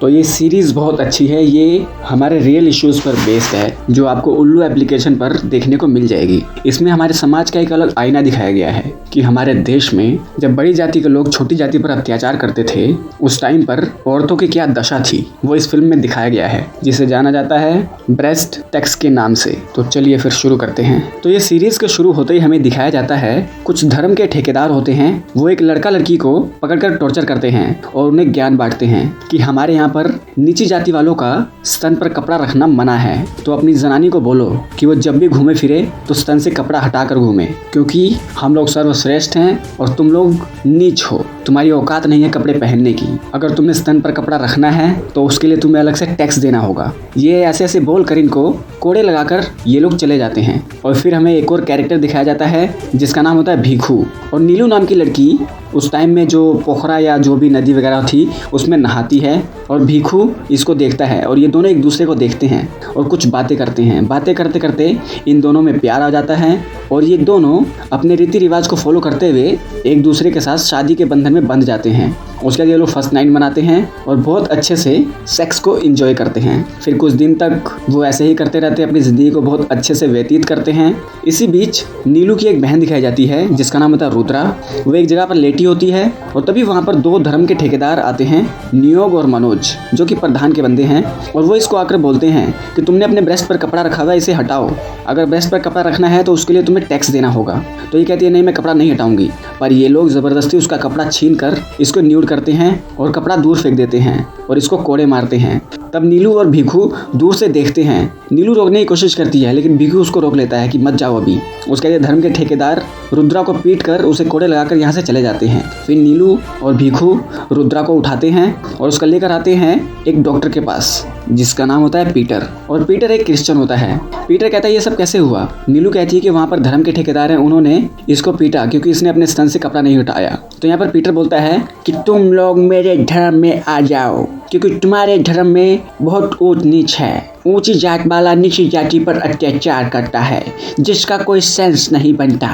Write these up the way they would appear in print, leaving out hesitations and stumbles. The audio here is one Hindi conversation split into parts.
तो ये सीरीज़ बहुत अच्छी है, ये हमारे रियल इश्यूज़ पर बेस्ड है जो आपको उल्लू एप्लीकेशन पर देखने को मिल जाएगी। इसमें हमारे समाज का एक अलग आईना दिखाया गया है कि हमारे देश में जब बड़ी जाति के लोग छोटी जाति पर अत्याचार करते थे उस टाइम पर औरतों की क्या दशा थी, वो इस फिल्म में दिखाया गया है, जिसे जाना जाता है ब्रेस्ट टैक्स के नाम से। तो चलिए फिर शुरू करते हैं। तो ये सीरीज के शुरू होते ही हमें दिखाया जाता है कुछ धर्म के ठेकेदार होते हैं, वो एक लड़का लड़की को पकड़कर टॉर्चर करते हैं और उन्हें ज्ञान बांटते हैं कि हमारे यहाँ पर नीची जाति वालों का स्तन पर कपड़ा रखना मना है, तो अपनी जनानी को बोलो कि वो जब भी घूमे फिरे तो स्तन से कपड़ा हटाकर घूमे, क्योंकि हम लोग सर्वश्रेष्ठ हैं और तुम लोग नीच हो, तुम्हारी औकात नहीं है कपड़े पहनने की। अगर तुमने स्तन पर कपड़ा रखना है तो उसके लिए तुम्हें अलग से टैक्स देना होगा। ये ऐसे ऐसे बोलकर इनको कोड़े लगाकर ये लोग चले जाते हैं। और फिर हमें एक और कैरेक्टर दिखाया जाता है जिसका नाम होता है भीखू, और नीलू नाम की लड़की उस टाइम में जो पोखरा या जो भी नदी वगैरह थी उसमें नहाती है और भीखू इसको देखता है और ये दोनों एक दूसरे को देखते हैं और कुछ बातें करते हैं। बातें करते करते इन दोनों में प्यार आ जाता है और ये दोनों अपने रीति रिवाज को फॉलो करते हुए एक दूसरे के साथ शादी के बंधन में बंध जाते हैं। उसके बाद ये लोग फर्स्ट नाइट मनाते हैं और बहुत अच्छे से सेक्स को एंजॉय करते हैं। फिर कुछ दिन तक वो ऐसे ही करते रहते हैं, अपनी ज़िंदगी को बहुत अच्छे से व्यतीत करते हैं। इसी बीच नीलू की एक बहन दिखाई जाती है जिसका नाम होता है रुद्रा। वो एक जगह पर लेटी होती है और तभी वहाँ पर दो धर्म के ठेकेदार आते हैं, नियोग और मनोज, जो कि प्रधान के बंदे हैं। और वो इसको आकर बोलते हैं कि तुमने अपने ब्रेस्ट पर कपड़ा रखा हुआ है, इसे हटाओ। अगर ब्रेस्ट पर कपड़ा रखना है तो उसके लिए तुम्हें टैक्स देना होगा। तो ये कहती है नहीं, मैं कपड़ा नहीं हटाऊंगी। पर ये लोग ज़बरदस्ती उसका कपड़ा छीन कर इसको न्यूड करते हैं और कपड़ा दूर फेंक देते हैं और इसको कोड़े मारते हैं। तब नीलू और भीखू दूर से देखते हैं। नीलू रोकने की कोशिश करती है लेकिन भीखू उसको रोक लेता है कि मत जाओ अभी। उसके लिए धर्म के ठेकेदार रुद्रा को पीट कर उसे कोड़े लगाकर यहाँ से चले जाते हैं। फिर नीलू और भीखू रुद्रा को उठाते हैं और उसका लेकर आते हैं एक डॉक्टर के पास जिसका नाम होता है पीटर, और पीटर एक क्रिश्चियन होता है। पीटर कहता है ये सब कैसे हुआ। नीलू कहती है कि वहाँ पर धर्म के ठेकेदार हैं, उन्होंने इसको पीटा क्योंकि इसने अपने स्तन से कपड़ा नहीं हटाया। तो यहाँ पर पीटर बोलता है कि तुम लोग मेरे धर्म में आ जाओ, क्योंकि तुम्हारे धर्म में बहुत ऊंच नीच है। ऊंची जात वाला नीची जाति पर अत्याचार करता है जिसका कोई सेंस नहीं बनता।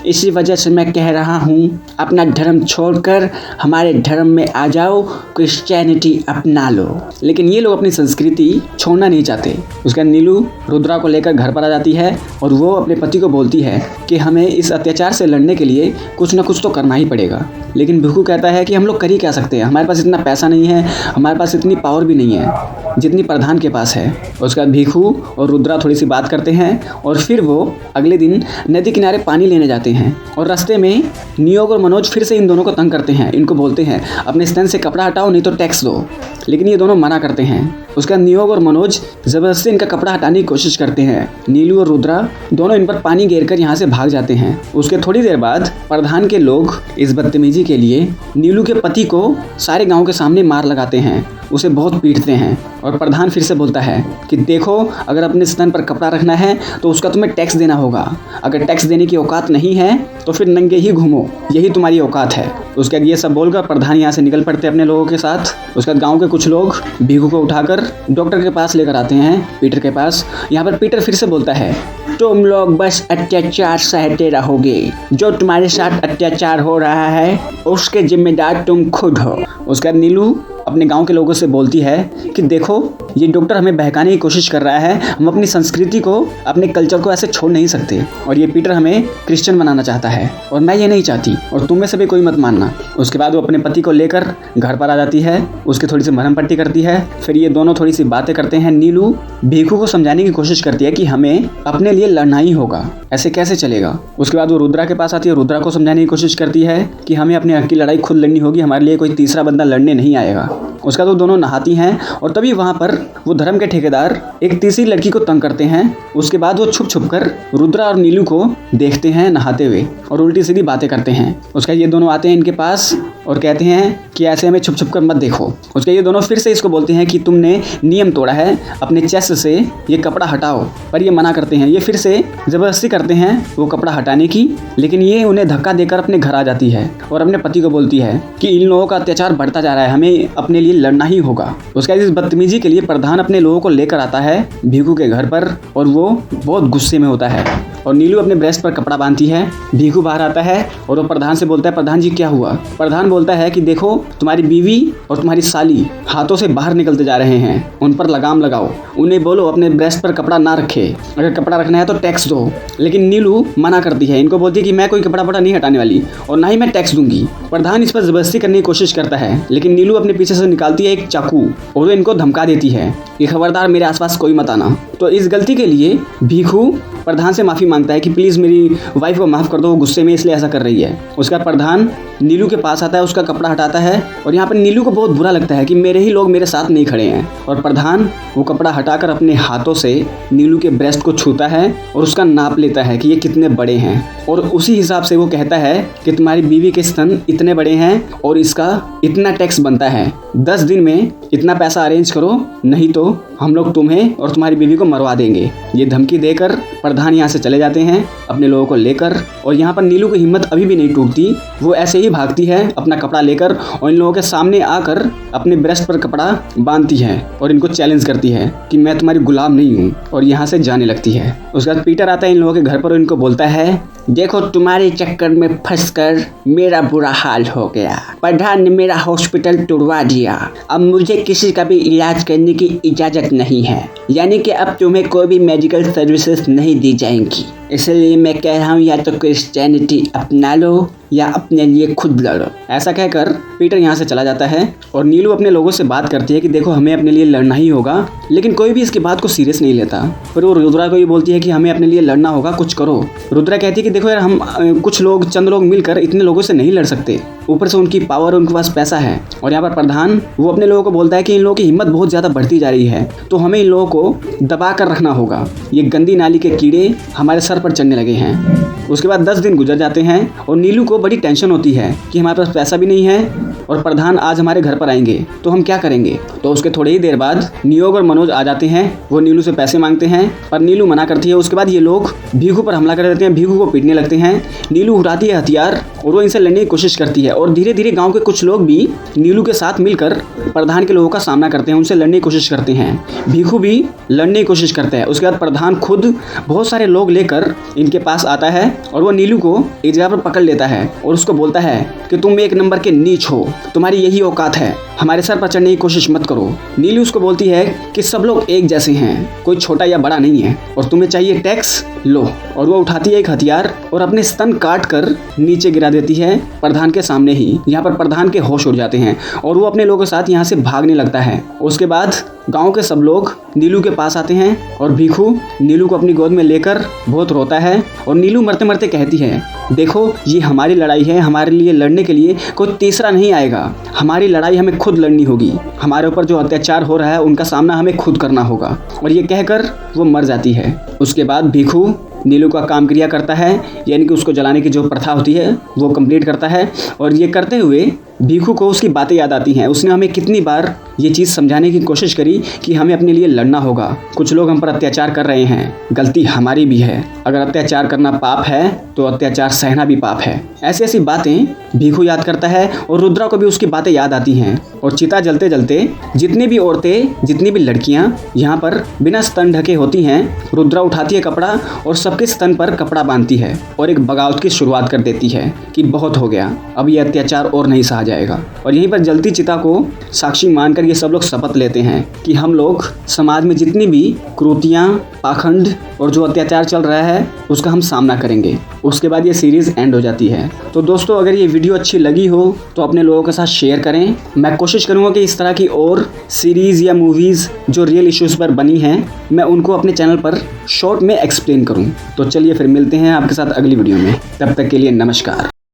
इसी वजह से मैं कह रहा हूँ अपना धर्म छोड़कर हमारे धर्म में आ जाओ, क्रिश्चियनिटी अपना लो। लेकिन ये लोग अपनी संस्कृति छोड़ना नहीं चाहते। उसके बाद नीलू रुद्रा को लेकर घर पर आ जाती है और वो अपने पति को बोलती है कि हमें इस अत्याचार से लड़ने के लिए कुछ ना कुछ तो करना ही पड़ेगा। लेकिन भीखू कहता है कि हम लोग कर ही क्या सकते हैं, हमारे पास इतना पैसा नहीं है, हमारे पास इतनी पावर भी नहीं है जितनी प्रधान के पास है। उसके बाद भीखू और रुद्रा थोड़ी सी बात करते हैं और फिर वो अगले दिन नदी किनारे पानी लेने जाते हैं और रास्ते में नियोग और मनोज फिर से इन दोनों को तंग करते हैं। इनको बोलते हैं अपने स्तन से कपड़ा हटाओ नहीं तो टैक्स दो, लेकिन ये दोनों मना करते हैं। उसके बाद नियोग और मनोज ज़बरदस्ती इनका कपड़ा हटाने की कोशिश करते हैं। नीलू और रुद्रा दोनों इन पर पानी घेर कर यहाँ से भाग जाते हैं। उसके थोड़ी देर बाद प्रधान के लोग इस बदतमीजी के लिए नीलू के पति को सारे गांव के सामने मार लगाते हैं, उसे बहुत पीटते हैं। और प्रधान फिर से बोलता है कि देखो, अगर अपने स्तन पर कपड़ा रखना है तो उसका तुम्हें टैक्स देना होगा। अगर टैक्स देने की औकात नहीं है तो फिर नंगे ही घूमो, यही तुम्हारी औकात है। उसके बाद ये सब बोलकर प्रधान यहाँ से निकल पड़ते अपने लोगों के साथ। उसके बाद गाँव के कुछ लोग भीखू को उठाकर डॉक्टर के पास लेकर आते हैं, पीटर के पास। यहाँ पर पीटर फिर से बोलता है तुम लोग बस अत्याचार सहते रहोगे, जो तुम्हारे साथ अत्याचार हो रहा है उसके जिम्मेदार तुम खुद हो। उसके बाद नीलू अपने गांव के लोगों से बोलती है कि देखो, ये डॉक्टर हमें बहकाने की कोशिश कर रहा है, हम अपनी संस्कृति को, अपने कल्चर को ऐसे छोड़ नहीं सकते, और ये पीटर हमें क्रिश्चियन बनाना चाहता है और मैं ये नहीं चाहती और तुम में से भी कोई मत मानना। उसके बाद वो अपने पति को लेकर घर पर आ जाती है, उसकी थोड़ी सी मरहम पट्टी करती है। फिर ये दोनों थोड़ी सी बातें करते हैं। नीलू भीखू को समझाने की कोशिश करती है कि हमें अपने लिए लड़ना ही होगा, ऐसे कैसे चलेगा। उसके बाद वो रुद्रा के पास आती है, रुद्रा को समझाने की कोशिश करती है कि हमें अपने हक की लड़ाई खुद लड़नी होगी, हमारे लिए कोई तीसरा बंदा लड़ने नहीं आएगा। उसके बाद वो दोनों नहाती हैं और तभी वहाँ पर वो धर्म के ठेकेदार एक तीसरी लड़की को तंग करते हैं। उसके बाद वो छुप छुप कर रुद्रा और नीलू को देखते हैं नहाते हुए और उल्टी सीधी बातें करते हैं। उसके बाद ये दोनों आते हैं इनके पास और कहते हैं कि ऐसे हमें छुप छुप कर मत देखो। उसके ये दोनों फिर से इसको बोलते हैं कि तुमने नियम तोड़ा है, अपने चेस्ट से ये कपड़ा हटाओ, पर ये मना करते हैं। ये फिर से ज़बरदस्ती करते हैं वो कपड़ा हटाने की, लेकिन ये उन्हें धक्का देकर अपने घर आ जाती है और अपने पति को बोलती है कि इन लोगों का अत्याचार बढ़ता जा रहा है, हमें अपने लिए लड़ना ही होगा। उसके बाद इस बदतमीजी के लिए प्रधान अपने लोगों को लेकर आता है भीखू के घर पर और वो बहुत गुस्से में होता है। और नीलू अपने ब्रेस्ट पर कपड़ा बांधती है। भीखू बाहर आता है और वो प्रधान से बोलता है, प्रधान जी क्या हुआ? प्रधान बोलता है कि देखो तुम्हारी बीवी और तुम्हारी साली हाथों से बाहर निकलते जा रहे हैं, उन पर लगाम लगाओ, उन्हें बोलो अपने ब्रेस्ट पर कपड़ा ना रखे, अगर कपड़ा रखना है तो टैक्स दो। लेकिन नीलू मना करती है, इनको बोलती है कि मैं कोई कपड़ा वपड़ा नहीं हटाने वाली और ना ही मैं टैक्स दूंगी। प्रधान इस पर जबरदस्ती करने की कोशिश करता है, लेकिन नीलू अपने पीछे से निकालती है एक चाकू और वो इनको धमका देती है कि खबरदार मेरे आसपास कोई मत आना। तो इस गलती के लिए भीखू प्रधान से माफ़ी मांगता है कि प्लीज़ मेरी वाइफ को माफ़ कर दो, वो गुस्से में इसलिए ऐसा कर रही है। उसका प्रधान नीलू के पास आता है, उसका कपड़ा हटाता है और यहाँ पर नीलू को बहुत बुरा लगता है कि मेरे ही लोग मेरे साथ नहीं खड़े हैं। और प्रधान वो कपड़ा हटाकर अपने हाथों से नीलू के ब्रेस्ट को छूता है और उसका नाप लेता है कि ये कितने बड़े हैं, और उसी हिसाब से वो कहता है कि तुम्हारी बीवी के स्तन इतने बड़े हैं और इसका इतना टैक्स बनता है, 10 दिन में इतना पैसा अरेंज करो, नहीं तो हम लोग तुम्हें और तुम्हारी बीवी को मरवा देंगे। ये धमकी देकर प्रधान यहाँ से चले जाते हैं अपने लोगों को लेकर। और यहाँ पर नीलू की हिम्मत अभी भी नहीं टूटती, वो ऐसे ही भागती है अपना कपड़ा लेकर और इन लोगों के सामने आकर अपने ब्रेस्ट पर कपड़ा बांधती है और इनको चैलेंज करती है कि मैं तुम्हारी गुलाम नहीं हूँ, और यहाँ से जाने लगती है। उसके बाद पीटर आता है इन लोगों के घर पर और इनको बोलता है, देखो तुम्हारे चक्कर में फंसकर मेरा बुरा हाल हो गया, प्रधान ने मेरा हॉस्पिटल तुड़वा दिया, अब मुझे किसी का भी इलाज करने की इजाज़त नहीं है, यानी कि अब तुम्हें कोई भी मेडिकल सर्विसेज नहीं दी जाएंगी, इसलिए मैं कह रहा हूँ या तो क्रिश्चियनिटी अपना लो या अपने लिए खुद लड़ो। ऐसा कहकर पीटर यहाँ से चला जाता है और नीलू अपने लोगों से बात करती है कि देखो हमें अपने लिए लड़ना ही होगा, लेकिन कोई भी इसकी बात को सीरियस नहीं लेता। फिर वो रुद्रा को ही बोलती है कि हमें अपने लिए लड़ना होगा, कुछ करो। रुद्रा कहती है कि देखो यार हम कुछ लोग चंद लोग मिलकर इतने लोगों से नहीं लड़ सकते, ऊपर से उनकी पावर, उनके पास पैसा है। और यहाँ पर प्रधान वो अपने लोगों को बोलता है कि इन लोगों की हिम्मत बहुत ज़्यादा बढ़ती जा रही है, तो हमें इन लोगों को दबा कर रखना होगा, ये गंदी नाली के कीड़े हमारे सर पर चढ़ने लगे हैं। उसके बाद 10 दिन गुजर जाते हैं और नीलू को बड़ी टेंशन होती है कि हमारे पास पैसा भी नहीं है और प्रधान आज हमारे घर पर आएंगे तो हम क्या करेंगे। तो उसके थोड़ी ही देर बाद नियोग और मनोज आ जाते हैं, वो नीलू से पैसे मांगते हैं पर नीलू मना करती है। उसके बाद ये लोग भीखू पर हमला कर देते हैं, भीखू को पीटने लगते हैं। नीलू उठाती है हथियार और वो इनसे लड़ने की कोशिश करती है और धीरे धीरे गाँव के कुछ लोग भी नीलू के साथ मिलकर प्रधान के लोगों का सामना करते हैं, उनसे लड़ने की कोशिश करते हैं। भीखू भी लड़ने की कोशिश करता है। उसके बाद प्रधान खुद बहुत सारे लोग लेकर इनके पास आता है और वो नीलू को एक जगह पर पकड़ लेता है और उसको बोलता है कि तुम एक नंबर के नीच हो, तुम्हारी यही औकात है, हमारे सर पर चढ़ने की कोशिश मत करो। नीलू उसको बोलती है कि सब लोग एक जैसे हैं, कोई छोटा या बड़ा नहीं है और तुम्हें चाहिए टैक्स लो। और वो उठाती है एक हथियार और अपने स्तन काट कर नीचे गिरा देती है प्रधान के सामने ही। यहाँ पर प्रधान के होश उड़ जाते हैं और वो अपने लोगों के साथ यहाँ से भागने लगता है। उसके बाद गांव के सब लोग नीलू के पास आते हैं और भीखू नीलू को अपनी गोद में लेकर बहुत रोता है और नीलू मरते मरते कहती है, देखो ये हमारी लड़ाई है, हमारे लिए लड़ने के लिए कोई तीसरा नहीं आएगा, हमारी लड़ाई हमें खुद लड़नी होगी, हमारे ऊपर जो अत्याचार हो रहा है उनका सामना हमें खुद करना होगा। और ये कहकर वो मर जाती है। उसके बाद भीखू नीलू का काम क्रिया करता है, यानी कि उसको जलाने की जो प्रथा होती है वो कंप्लीट करता है। और ये करते हुए भीखू को उसकी बातें याद आती हैं, उसने हमें कितनी बार ये चीज़ समझाने की कोशिश करी कि हमें अपने लिए लड़ना होगा, कुछ लोग हम पर अत्याचार कर रहे हैं, गलती हमारी भी है, अगर अत्याचार करना पाप है तो अत्याचार सहना भी पाप है। ऐसी ऐसी बातें भीखू याद करता है और रुद्रा को भी उसकी बातें याद आती हैं। और चिता जलते जलते जितनी भी औरतें, जितनी भी लड़कियां यहाँ पर बिना स्तन ढके होती हैं, रुद्रा उठाती है कपड़ा और सबके स्तन पर कपड़ा बांधती है और एक बगावत की शुरुआत कर देती है कि बहुत हो गया, अब ये अत्याचार और नहीं सहा जाएगा। और यहीं पर जलती चिता को साक्षी मानकर ये सब लोग शपथ लेते हैं कि हम लोग समाज में जितनी भी कुरीतियाँ, पाखंड और जो अत्याचार चल रहा है उसका हम सामना करेंगे। उसके बाद ये सीरीज़ एंड हो जाती है। तो दोस्तों अगर ये वीडियो अच्छी लगी हो तो अपने लोगों के साथ शेयर करें। मैं कोशिश करूँगा कि इस तरह की और सीरीज़ या मूवीज़ जो रियल इश्यूज़ पर बनी हैं मैं उनको अपने चैनल पर शॉर्ट में एक्सप्लेन करूँ। तो चलिए फिर मिलते हैं आपके साथ अगली वीडियो में, तब तक के लिए नमस्कार।